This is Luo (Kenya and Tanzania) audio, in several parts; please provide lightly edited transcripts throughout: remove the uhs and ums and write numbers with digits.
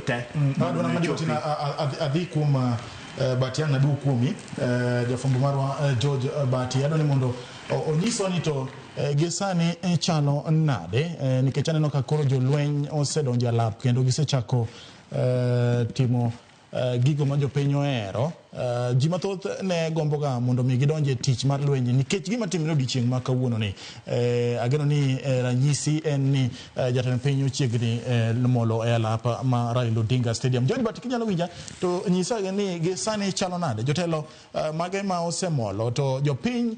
te adona maditina adhi kuom Batian na du kumi jafombo marwa George Bati adoni mondo onyiso ni to gisani chalo nade nikech aneno ka koro jolweny osedonjo alap kendo gisechako timo gigo ma jopiny ohero. Ji mathoth ne gomboga mondo mi gidonje tich mar lweny nikech gima timore odiochieng' ma kawuono ni ageno ni ranyisi en ni jatend piny ochiegni molo e alap ma Raila Odinga Stadium. George Bati kinyalo winja to nyisa ni gisani chalo nade jotelo mage ma osemolo to jopiny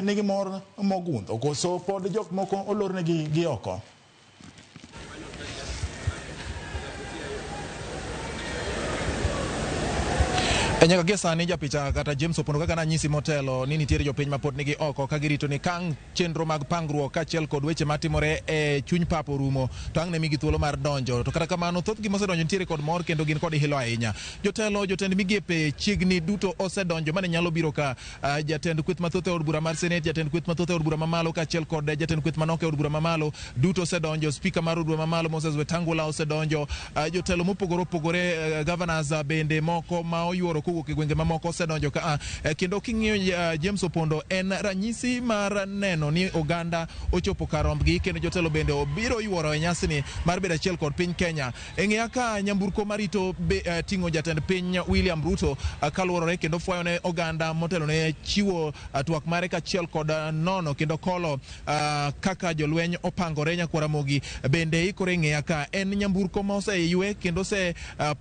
nigi mor mogundho koso pod jok moko olornegi gi oko. Enyaka gesani japicha kata James Opondo kaka na nyisi motelo ni nitiere jopiny mapod nigi oko ka girito ni kang chenro mag pangruok kaachiel kod weche matimore e chuny pap orumo to ang' ne migi thuolo mar donjo to kata kamano thoth gima osedonjo nitiere kod mor kendo gin kod hilo ahinya. Jotend migepe chiegni duto osedonjo mane nyalo biro ka jatend kweth mathoth e od bura mar Senate, jatend kweth mathoth e od bura mamalo kaachiel kod jatend kweth manok e od bura mamalo duto osedonjo. Spika mar od bura mamalo Moses Wetangula osedonjo. Jotelo mopogore opogore governors bende moko ma oyuoro kowuok e gwenge mamoko osedonjo ka kendo king'iyo James Opondo en ranyisi mar neno ni oganda ochopo karombgi kendo jotelo bende obiro yuoro e nyasini mar bedo achiel kod piny Kenya. Eng'eya ka nyamburko marito ting'o jatend piny William Ruto kaluorore kendo fwayo ne oganda motelo ne chiwo twak mare kaachiel kod nono kendo kolo kaka jolweny opangore Nyakwaramogi bende ikore. Eng'eya ka en nyamburko ma oseywe kendo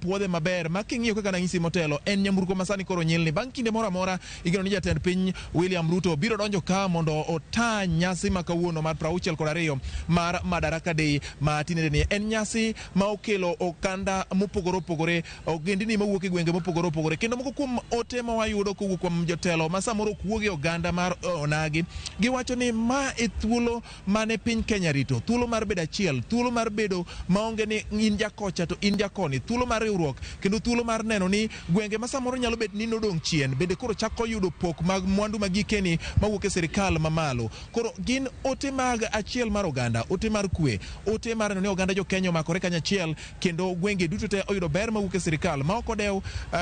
puodhe maber ma king'iyo kaka ranyisi motelo en nyamburko masani koro nyilni. Bang' kinde moro amora igeno ni jatend piny William Ruto biro donjo ka mondo ota nyasi ma kawuono mar 62 mar Madaraka Day ma tinende ni en nyasi ma okelo oganda mopogore opogore, ogendini mawuok e gwenge mopogore opogore kendo moko kuom ote ma wayudo kowuok kuom jotelo ma samoro kuoge e oganda mar onagi giwacho ni ma e thuolo mane piny Kenya rito, thuolo mar bedo achiel, thuolo mar bedo maonge ni in jakocha to in jakoni, thuolo mar riwruok kendo thuolo mar neno ni gwenge ma samoro nyalo bet ni nodong' chien bende koro chako yudo pok mag mwandu magikeni mawuok e sirikal mamalo. Koro gin ote mag achiel mar oganda, ote mar kwe, ote mar neno ni oganda jo Kenya omakore kanyachiel kendo gwenge duto te oyudo ber mawuok e sirikal ma ok odew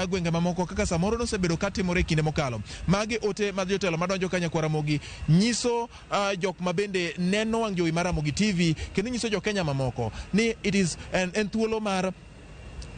gwenge mamoko kaka samoro nosebedo katimore kinde mokalo. Magi ote mag jotelo madonjo ka Nyakwaramogi nyiso jok ma bende neno wang' jowi mar Ramogi TV kendo nyiso jo Kenya mamoko ni it is en thuolo mar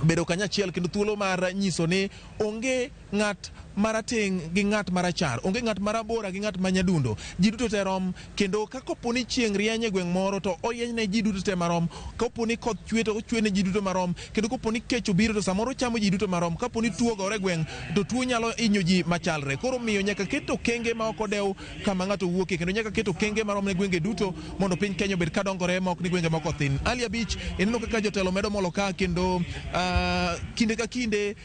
bedo kanyachiel kendo thuolo mar nyiso ni onge ng'at marateng' gi ng'at marachar, onge ng'at marabora gi ng'at manyadundo, ji duto te rom kendo kakoponi chieng' rieny e gweng' moro to oyieny ne ji duto te marom, kaponi koth chwe to ochwe ne ji duto marom, kendo kaponi kech obiro to samoro chamo ji duto marom, kaponi tuo gore gweng' to tuo nyalo inyo ji machalre. Koro miyo nyaka keto kenge ma ok odew kama ng'ato wuoke kendo nyaka keto kenge marom ne gwenge duto mondo piny Kenya obed ka dongore ma ok ni gwenge moko thin. Ali Abich ineno kaka jotelo medo molo ka kendo kinde ka kinde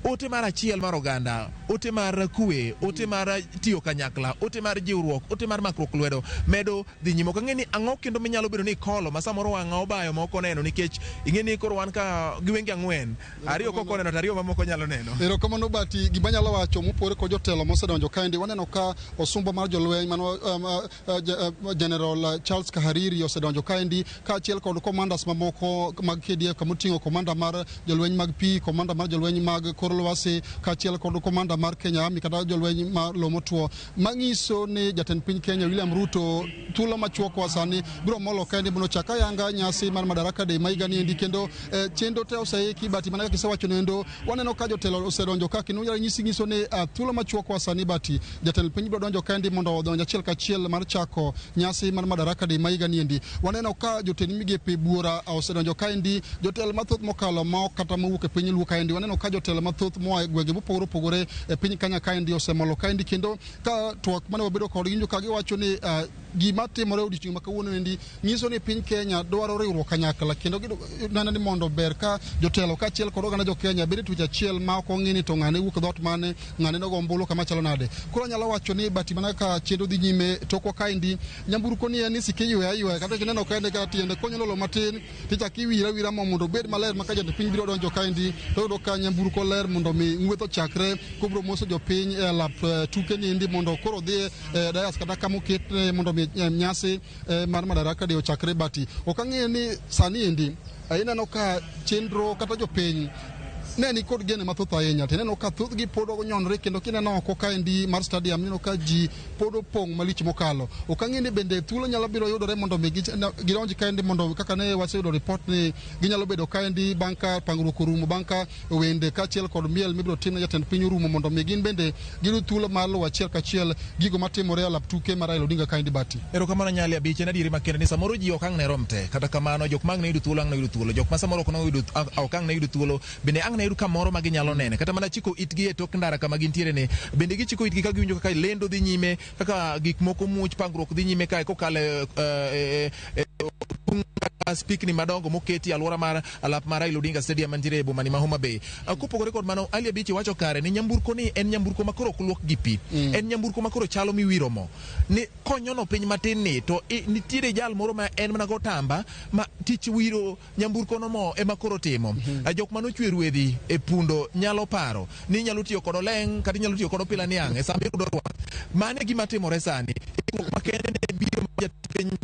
ote mar achiel mar oganda, ote mar kwe, ote mar tiyo kanyakla, ote mar jiwruok, ote mar makruok lwedo medo dhi nyime. Ka ng'eni ang'o kendo minyalo bedo ni kolo ma samoro wang'a obayo ma ok oneno nikech ing'eni koro wan ka giwenge ang'wen, ariyo kok oneno to ariyo mamoko nyalo neno. Erokamano Bati, gima nyalo wacho mopore kod jotelo mosedonjo kaendi waneno ka osumba mar jolweny mano General Charles Kahariri osedonjo kaendi kaachiel kod commanders mamoko mag KDF kamoting'o komanda mar jolweny mag pi, komanda mar jolweny mag lwasi kaachiel kod komanda mar Kenya Army kata jolweny ma Lomotuo manyiso ni jatend piny Kenya William Ruto thuolo machuok wasani biro molo kaendi mondo chaka yanga nyasi mar Madaraka Day ma higani endi kendo chendo te oseiki. Bati mana kisewacho nendo waneno ka jotelo osedonjo ka kendo nyiso ni thuolo machuok wasani Bati jatend piny biro donjo kaendi mondo odonj achiel kachiel mar chako nyasi mar Madaraka Day ma higani endi. Waneno ka jotend migepe buora osedonjo kaendi, jotelo mathoth mokalo ma kata mawuok e piny luo kaendi. Waneno ka jotelo mathoth moa gwenge mopogore opogore e piny Kenya kaendi osemolo kaendi kendo ka twak mane wabedo kod ginjo ka giwacho ni gima timore odiochieng' ma kawuono endi nyiso ni piny Kenya dwaro riwruok kanyakla kendo neno ni mondo ber ka jotelo kaachiel kod oganda jo Kenya bedo tuch achiel ma ok ong'e ni to ng'ane wuok dhot mane, ng'ane nogo ombulu kama chalo nade. Koro nyalo wacho ni Bati mana ka chendo dhi nyime tokwa kaendi nyamburko ni en sike ywe kata kineno kaendi ka tiende konyo lo matin tichak iwira mo mondo bed maler ma ka jatend piny biro donjo kaendi to yudo ka nyamburko ler mondo mi ng'wetho chakre kubro moso jopiny e lap tuke nindi mondo koro dhi dayas kata kamoket mondo mi nyasi mar Madaraka Day ochakre bati. Ok ang'eyo ni sani endi ineno ka chenro kata jopiny ne ni kod gene mathoth ahinya, to ineno ka thothgi pod onyonre, kendo kineno oko kaendi mar stadium ineno ka ji pod opong' malich mokalo. Ok ang'e ni bende thuolo nyalo biro yudore mondo mi gidonj kaendi, mondo kaka ne waseyudo ripot ni ginyalo bedo kaendi bang' ka pangruok orumo, bang' ka wende kaachiel kod miel mibiro tim ne jatend piny orumo, mondo mi gin bende giyud thuolo mar luwo achiel kachiel gigo matimore e lap tuke mar Raila Odinga kaendi bati. Erokamano nyali abich, en adieri makende ni samoro ji ok ang' ne rom te, kata kamano jok ma ang' ne yudo thuolo ang' ne yudo thuolo, jok ma samoro ok ang' ne yudo thuolo bende ang' ne yudo kamoro ma ginyalo nene, kata mana chiko itgi e tok ndara kama gintiere ne, bende gichiko itgi ka giwinjo kaka lendo dhi nyime, kaka gik moko muoch pangruok dhi nyime kae kokale spikni madongo moketi alwora mar alap mar Raila Odinga Stadium mantiere e boma ni ma Homa Bay. Kopogore kod mano, Ali Abich wacho kare ni nyamburko ni en nyamburko makoro ok luok gi pi, en nyamburko makoro chalo miwiro mo, ni konyono piny matin ni to nitiere jal moro ma en mana go tamba ma tich wiro nyamburko no mo ema koro timo. Jok manochwe ruedhi e pundo nyalo paro ni nyalo tiyo kod oleng' kata nyalo tiyo kod pila niang' e sama yudo rwak. Mane gima timore sani, makende ne biro jatend